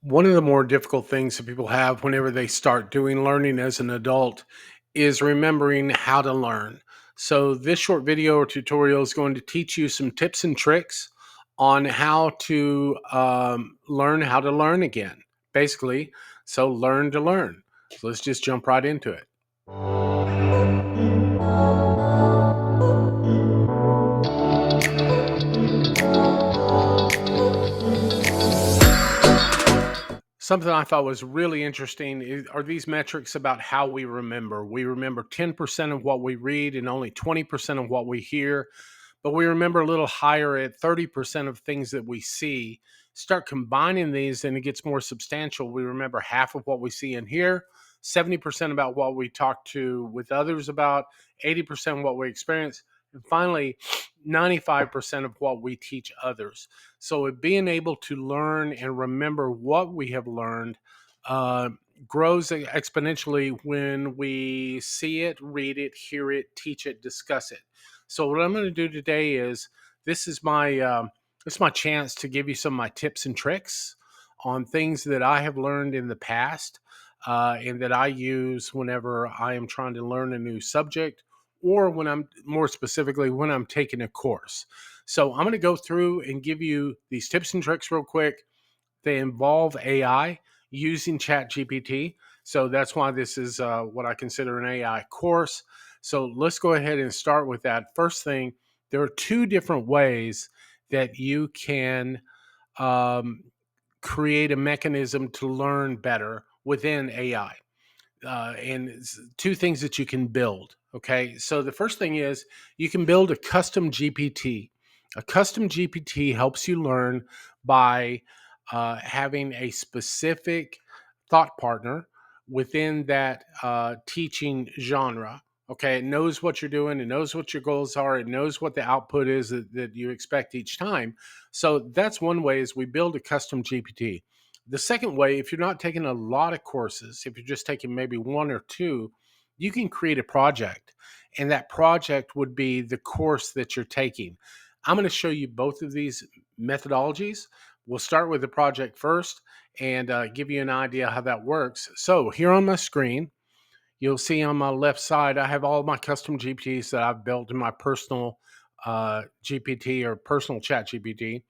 One of the more difficult things that people have whenever they start doing learning as an adult is remembering how to learn. So, this short video or tutorial is going to teach you some tips and tricks on how to learn how to learn again, basically. So, learn to learn. So, let's just jump right into it. Something I thought was really interesting are these metrics about how we remember. We remember 10% of what we read and only 20% of what we hear, but we remember a little higher at 30% of things that we see. Start combining these and it gets more substantial. We remember half of what we see and hear, 70% about what we talk to with others about, 80% what we experience, and finally, 95% of what we teach others. So, being able to learn and remember what we have learned uh, grows exponentially when we see it, read it, hear it, teach it, discuss it. So, what I'm going to do today is this is my this is my chance to give you some of my tips and tricks on things that I have learned in the past and that I use whenever I am trying to learn a new subject, or when I'm more specifically when I'm taking a course. So I'm going to go through and give you these tips and tricks real quick. They involve AI using ChatGPT. So that's why this is what I consider an AI course. So let's go ahead and start with that. First thing, there are two different ways that you can um, create a mechanism to learn better within AI. And it's two things that you can build. Okay. So the first thing is you can build a custom GPT. A custom GPT helps you learn by having a specific thought partner within that teaching genre. Okay. It knows what you're doing, it knows what your goals are, it knows what the output is that you expect each time. So that's one way is we build a custom GPT. The second way, if you're not taking a lot of courses, if you're just taking maybe one or two, you can create a project. And that project would be the course that you're taking. I'm going to show you both of these methodologies. We'll start with the project first and give you an idea how that works. So, here on my screen, you'll see on my left side, I have all my custom GPTs that I've built in my personal GPT or personal chat GPT.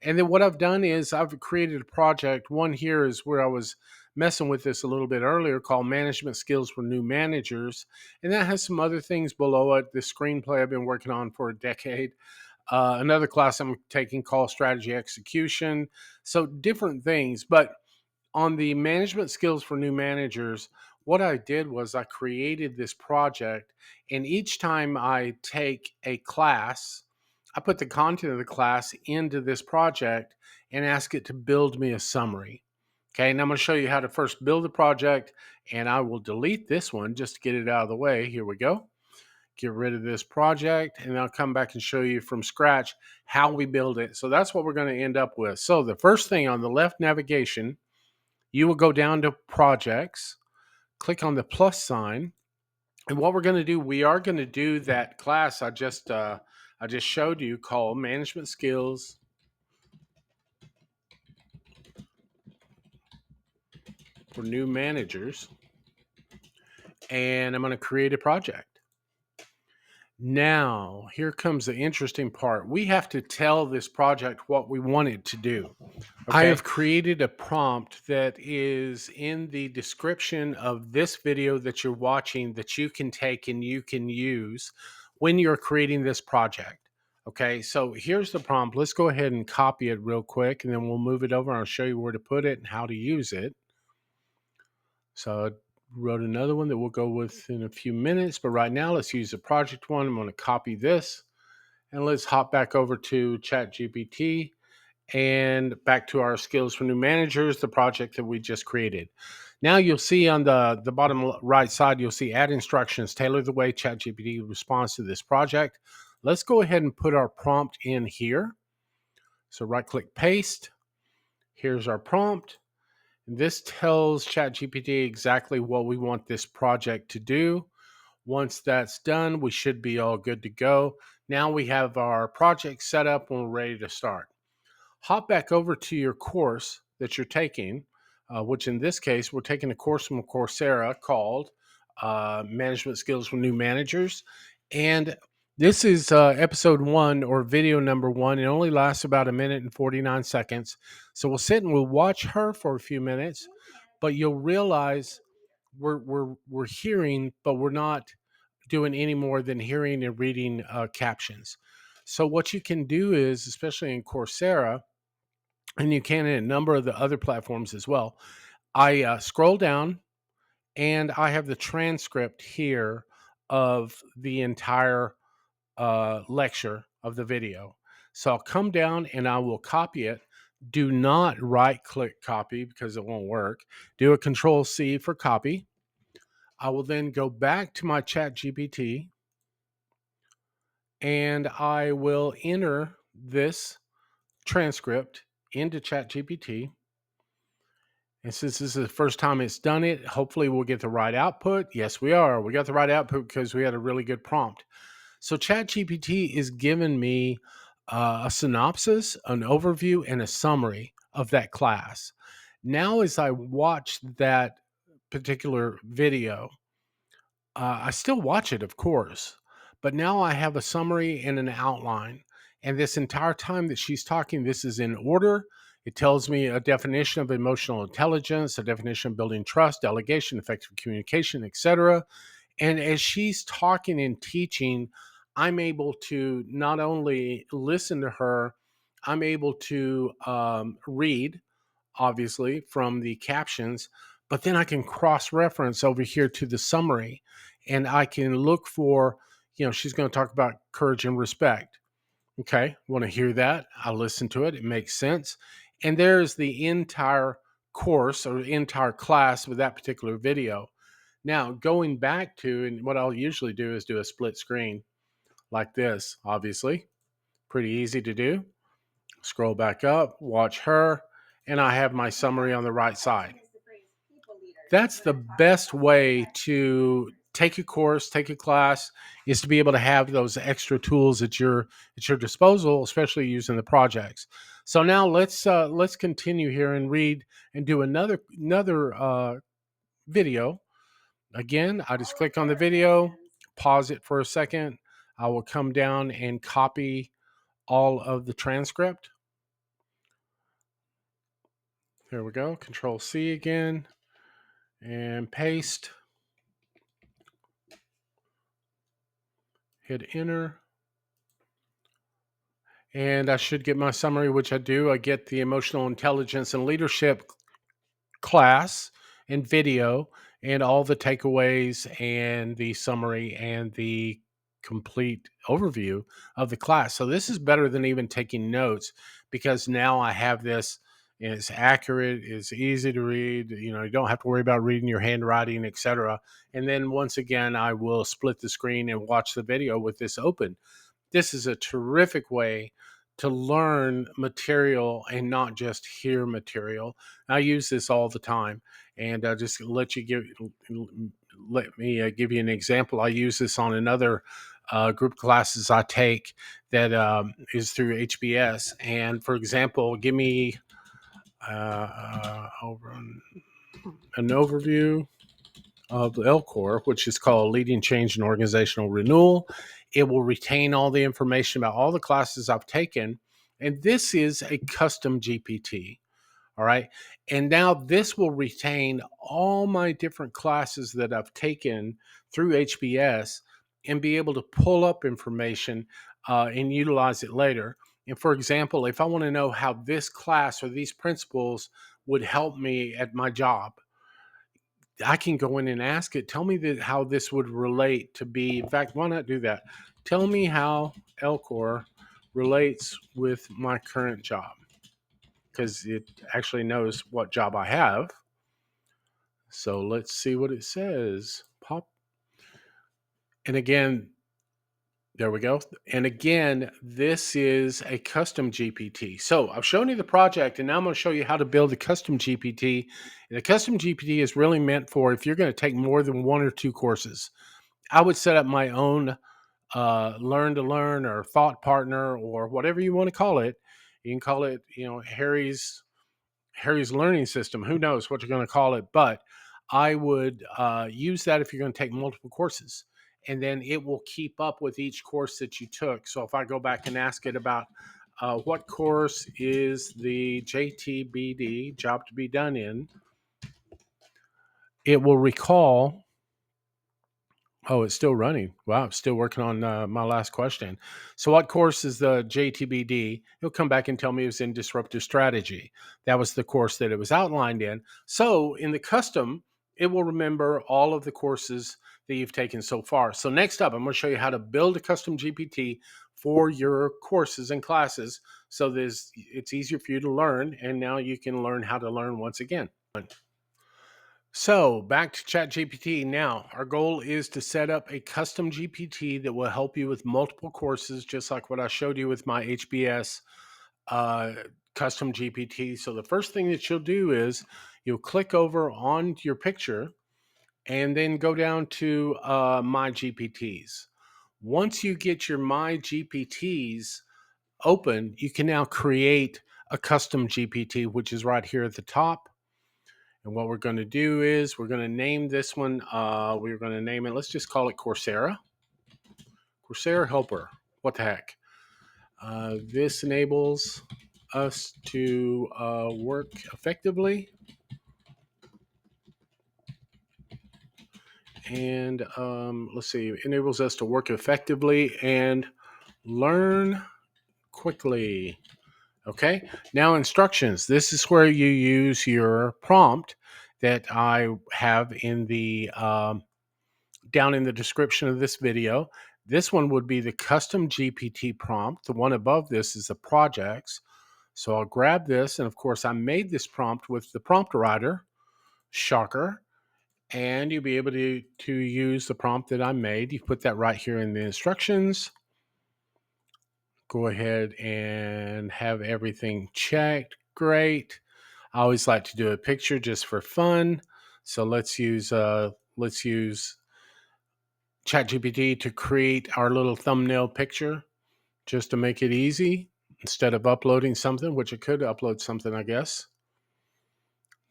And then what I've done is I've created a project. One here is where I was messing with this a little bit earlier called Management Skills for New Managers. And that has some other things below it. The screenplay I've been working on for a decade. Another class I'm taking called Strategy Execution. So different things. But on the management skills for new managers, what I did was I created this project, and each time I take a class, I put the content of the class into this project and ask it to build me a summary. Okay, and I'm going to show you how to first build the project, and I will delete this one just to get it out of the way. Here we go. Get rid of this project, and I'll come back and show you from scratch how we build it. So that's what we're going to end up with. So the first thing on the left navigation, you will go down to projects, click on the plus sign, and what we're going to do, we are going to do that class I just showed you called Management Skills for New Managers, and I'm going to create a project. Now, here comes the interesting part. We have to tell this project what we want it to do. I have created a prompt that is in the description of this video that you're watching that you can take and you can use when you're creating this project. Okay, so here's the prompt. Let's go ahead and copy it real quick and then we'll move it over. I'll show you where to put it and how to use it. So I wrote another one that we'll go with in a few minutes, but right now let's use the project one. I'm going to copy this and let's hop back over to ChatGPT and back to our skills for new managers, the project that we just created. Now you'll see on the bottom right side, you'll see add instructions, tailor the way ChatGPT responds to this project. Let's go ahead and put our prompt in here. So right click paste. Here's our prompt. This tells ChatGPT exactly what we want this project to do. Once that's done, we should be all good to go. Now we have our project set up and we're ready to start. Hop back over to your course that you're taking. which in this case, we're taking a course from Coursera called Management Skills for New Managers. And this is episode 1, or video number 1. It only lasts about 1 minute and 49 seconds. So we'll sit and we'll watch her for a few minutes, but you'll realize we're hearing, but we're not doing any more than hearing and reading captions. So what you can do is, especially in Coursera, and you can in a number of the other platforms as well, I scroll down and I have the transcript here of the entire lecture of the video. So I'll come down and I will copy it. Do not right click copy because it won't work. Do a Control C for copy. I will then go back to my ChatGPT and I will enter this transcript into ChatGPT. And since this is the first time it's done it, hopefully we'll get the right output. Yes, we are. We got the right output because we had a really good prompt. So ChatGPT is giving me a synopsis, an overview, and a summary of that class. Now, as I watch that particular video, I still watch it, of course, but now I have a summary and an outline. And this entire time that she's talking, this is in order. It tells me a definition of emotional intelligence, a definition of building trust, delegation, effective communication, etc. And as she's talking and teaching, I'm able to not only listen to her, I'm able to read, obviously, from the captions, but then I can cross reference over here to the summary and I can look for, she's going to talk about courage and respect. Okay, want to hear that? I listen to it. It makes sense. And there's the entire course or entire class with that particular video. Now, going back to, and what I'll usually do is do a split screen like this, obviously. Pretty easy to do. Scroll back up, watch her, and I have my summary on the right side. That's the best way to take a course, take a class, is to be able to have those extra tools at your disposal, especially using the projects. So now let's continue here and read and do another video. Again, I just click on the video, pause it for a second. I will come down and copy all of the transcript. There we go. Control C again and paste. Hit enter. And I should get my summary, which I do. I get the emotional intelligence and leadership class and video and all the takeaways and the summary and the complete overview of the class. So this is better than even taking notes, because now I have this, and it's accurate, it's easy to read, you don't have to worry about reading your handwriting, etc. And then once again, I will split the screen and watch the video with this open. This is a terrific way to learn material and not just hear material. I use this all the time, and just let me give you an example. I use this on another group of classes I take that is through HBS. And for example, give me an overview of the LCOR, which is called Leading Change and Organizational Renewal. It will retain all the information about all the classes I've taken. And this is a custom GPT. All right. And now this will retain all my different classes that I've taken through HBS and be able to pull up information and utilize it later. And for example, if I want to know how this class or these principles would help me at my job, I can go in and ask it, tell me how this would relate to be. In fact, why not do that? Tell me how LCOR relates with my current job, because it actually knows what job I have. So let's see what it says. Pop. And again, there we go. And again, this is a custom GPT. So I've shown you the project, and now I'm going to show you how to build a custom GPT. And the custom GPT is really meant for if you're going to take more than 1 or 2 courses. I would set up my own learn to learn or thought partner or whatever you want to call it. You can call it, Harry's Harry's learning system. Who knows what you're going to call it, but I would use that if you're going to take multiple courses. And then it will keep up with each course that you took. So if I go back and ask it about what course is the JTBD, job to be done in, it will recall. Oh, it's still running. Wow, I'm still working on my last question. So, what course is the JTBD? It'll come back and tell me it was in disruptive strategy. That was the course that it was outlined in. So, in the custom, it will remember all of the courses that you've taken so far. So, next up, I'm going to show you how to build a custom GPT for your courses and classes so it's easier for you to learn. And now you can learn how to learn once again. So back to ChatGPT. Now, our goal is to set up a custom GPT that will help you with multiple courses, just like what I showed you with my HBS uh, custom GPT. So the first thing that you'll do is you'll click over on your picture and then go down to My GPTs. Once you get your My GPTs open, you can now create a custom GPT, which is right here at the top. And what we're going to do is we're going to name this one. We're going to name it. Let's just call it Coursera. Coursera Helper. What the heck? This enables us to work effectively. And let's see, enables us to work effectively and learn quickly. Okay. Now, instructions. This is where you use your prompt that I have in the down in the description of this video. This one would be the custom GPT prompt. The one above this is the projects. So I'll grab this. And of course, I made this prompt with the prompt writer, shocker. And you'll be able to use the prompt that I made. You put that right here in the instructions. Go ahead and have everything checked. Great. I always like to do a picture just for fun. So let's use ChatGPT to create our little thumbnail picture just to make it easy instead of uploading something, which it could upload something, I guess.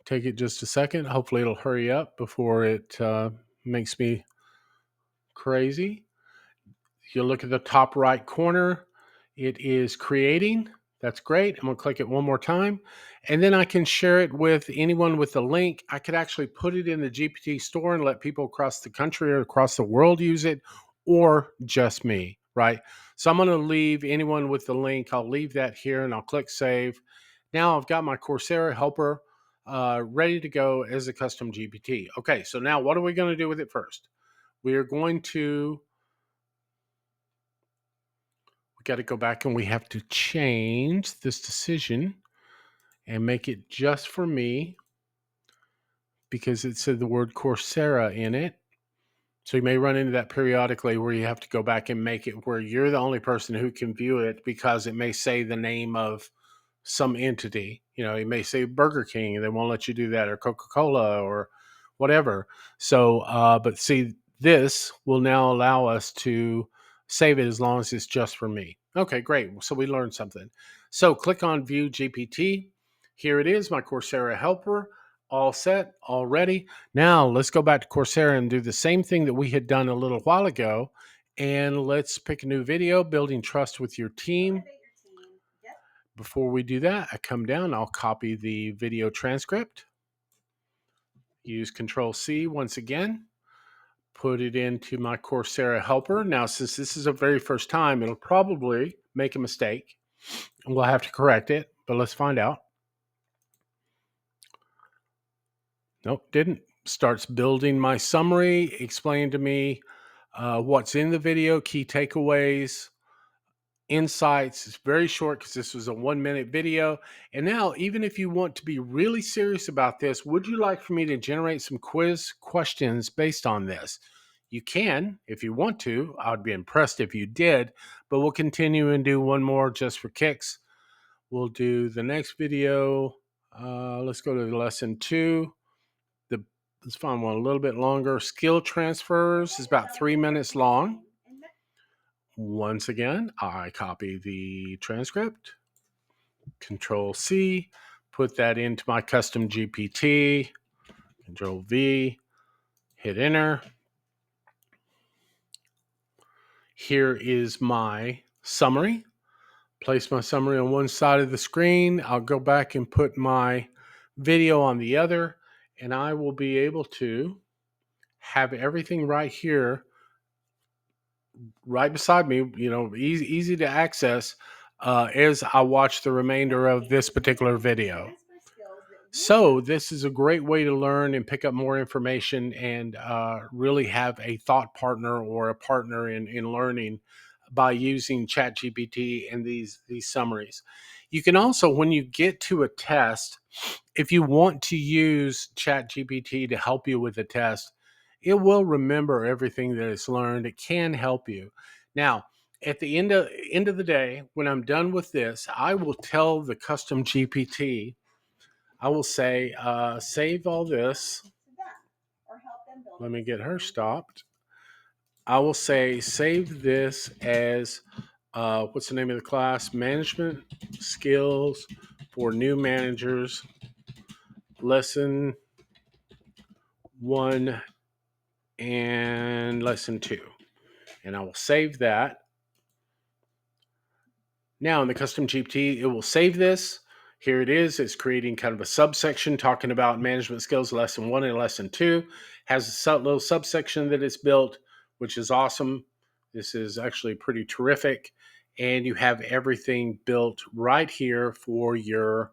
Take it just a second. Hopefully it'll hurry up before it makes me crazy. You look at the top right corner, it is creating. That's great. I'm going to click it one more time. And then I can share it with anyone with the link. I could actually put it in the GPT store and let people across the country or across the world use it, or just me, right? So I'm going to leave anyone with the link. I'll leave that here and I'll click save. Now I've got my Coursera helper ready to go as a custom GPT. Okay, so now what are we going to do with it first? We are going to got to go back and we have to change this decision and make it just for me because it said the word Coursera in it. So you may run into that periodically where you have to go back and make it where you're the only person who can view it because it may say the name of some entity. You know, it may say Burger King and they won't let you do that, or Coca-Cola or whatever. So, but see, this will now allow us to save it as long as it's just for me. Okay, great. So we learned something. So click on View GPT. Here it is, my Coursera helper. All set, all ready. Now let's go back to Coursera and do the same thing that we had done a little while ago. And let's pick a new video, building trust with your team. Before we do that, I come down, I'll copy the video transcript. Use Control C once again. Put it into my Coursera helper. Now, since this is the very first time, it'll probably make a mistake. And we'll have to correct it, but let's find out. Nope, didn't. Starts building my summary, explain to me what's in the video, key takeaways, insights. It's very short because this was a 1-minute video. And now, even if you want to be really serious about this, would you like for me to generate some quiz questions based on this? You can if you want to. I would be impressed if you did, but we'll continue and do one more just for kicks. We'll do the next video. Let's go to lesson 2. Let's find one a little bit longer. Skill transfers is about 3 minutes long. Once again, I copy the transcript, Control C, put that into my custom GPT. Control V, hit enter. Here is my summary. Place my summary on one side of the screen. I'll go back and put my video on the other, and I will be able to have everything right here, right beside me, easy to access as I watch the remainder of this particular video. So this is a great way to learn and pick up more information and really have a thought partner or a partner in learning by using ChatGPT and these summaries. You can also, when you get to a test, if you want to use ChatGPT to help you with a test, it will remember everything that it's learned. It can help you. Now, at the end of the day, when I'm done with this, I will tell the custom GPT, I will say, save all this. Let me get her stopped. I will say, save this as, what's the name of the class? Management Skills for New Managers, Lesson 1 and Lesson 2. And I will save that. Now in the custom GPT, it will save this. Here it is. It's creating kind of a subsection talking about management skills, lesson 1 and lesson 2. Has a little subsection that it's built, which is awesome. This is actually pretty terrific. And you have everything built right here for your,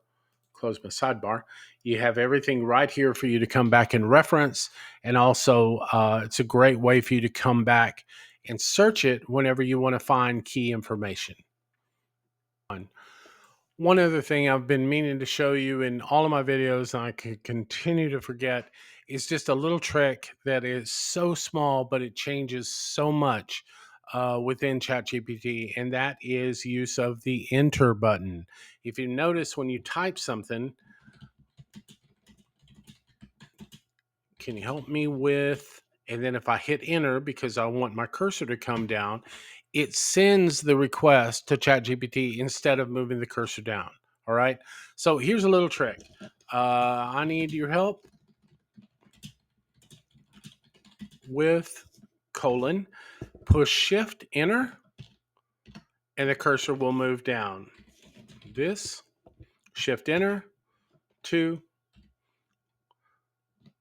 close my sidebar. You have everything right here for you to come back and reference. And also, it's a great way for you to come back and search it whenever you want to find key information. One other thing I've been meaning to show you in all of my videos, and I could continue to forget, is just a little trick that is so small, but it changes so much within ChatGPT, and that is use of the enter button. If you notice when you type something, can you help me with, and then if I hit enter because I want my cursor to come down, it sends the request to ChatGPT instead of moving the cursor down. All right. So here's a little trick. I need your help with colon, push shift enter, and the cursor will move down. This, shift enter, 2,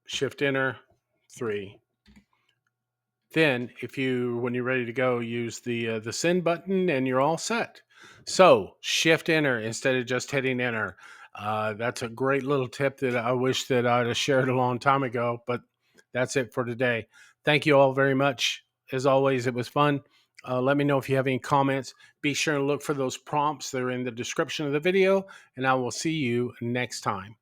shift enter, 3. Then, when you're ready to go, use the send button, and you're all set. So, shift enter instead of just hitting enter. That's a great little tip that I wish that I'd have shared a long time ago. But that's it for today. Thank you all very much. As always, it was fun. Let me know if you have any comments. Be sure to look for those prompts. They're in the description of the video, and I will see you next time.